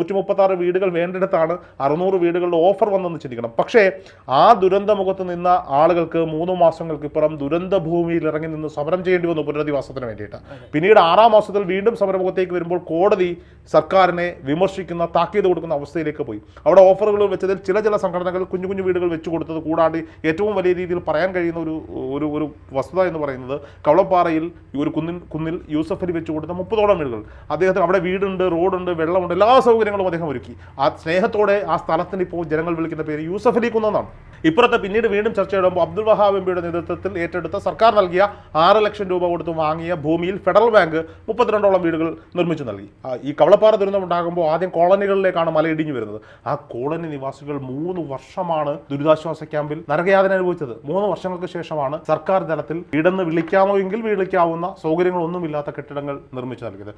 136 വീടുകൾ വേണ്ടിടത്താണ് 600 വീടുകളുടെ ഓഫർ വന്നെന്ന് ചിന്തിക്കണം. പക്ഷേ ആ ദുരന്തമുഖത്ത് നിന്ന ആളുകൾക്ക് 3 മാസങ്ങൾക്ക് ഇപ്പുറം ദുരന്ത ഭൂമിയിൽ ഇറങ്ങി നിന്ന് സമരം ചെയ്യേണ്ടി വന്നു പുനരധിവാസത്തിന് വേണ്ടിയിട്ട്. പിന്നീട് 6ാം മാസത്തിൽ വീണ്ടും സമരമുഖത്തേക്ക് വരുമ്പോൾ കോടതി സർക്കാരിനെ വിമർശിക്കുന്ന താക്കീത് കൊടുക്കുന്ന അവസ്ഥയിലേക്ക് പോയി. അവിടെ ഓഫറുകൾ വെച്ചതിൽ ചില സംഘടനകൾ കുഞ്ഞു കുഞ്ഞു വീടുകൾ വെച്ചു കൊടുത്തത് കൂടാണ്ട് ഏറ്റവും വലിയ രീതിയിൽ പറയാൻ കഴിയുന്ന ഒരു വസ്തുത എന്ന് പറയുന്നത് കവളപ്പാറയിൽ ഒരു കുന്നിൽ യൂസഫ് അലി വെച്ചു കൊടുത്ത 30ഓളം വീടുകൾ. അദ്ദേഹത്തിന് അവിടെ വീടുണ്ട്, റോഡുണ്ട്, വെള്ളമുണ്ട്, എല്ലാ സൗകര്യങ്ങളും അദ്ദേഹം ഒരുക്കി. ആ സ്നേഹത്തോടെ ആ സ്ഥലത്തിന് ഇപ്പോൾ ജനങ്ങൾ വിളിക്കുന്ന പേര് യൂസഫ് അലി കുന്നെന്നാണ്. ഇപ്പുറത്തെ പിന്നീട് വീണ്ടും ചർച്ച ചെയ്യുമ്പോൾ അബ്ദുൽ വഹാബ് എംപിയുടെ നേതൃത്വത്തിൽ ഏറ്റെടുത്ത സർക്കാർ നൽകിയ 6 ലക്ഷം രൂപ കൊടുത്ത് വാങ്ങിയ ഭൂമിയിൽ ഫെഡറൽ ബാങ്ക് 32ഓളം വീടുകൾ നിർമ്മിച്ചു നൽകി. ഈ കവളപ്പാറ ദുരന്തം ഉണ്ടാകുമ്പോൾ ആദ്യം കോളനികളിലേക്കാണ് മലയിടിഞ്ഞു വരുന്നത്. ആ കോളനി നിവാസികൾ 3 വർഷമാണ് ദുരിതാശ്വാസ ക്യാമ്പിൽ നരകയാതന അനുഭവിച്ചത്. 3 വർഷങ്ങൾക്ക് ശേഷമാണ് സർക്കാർ തലത്തിൽ വീടെന്ന് വിളിക്കാമോ എങ്കിൽ വിളിക്കാവുന്ന സൗകര്യങ്ങളൊന്നുമില്ലാത്ത കെട്ടിടങ്ങൾ നിർമ്മിച്ചു നൽകിയത്.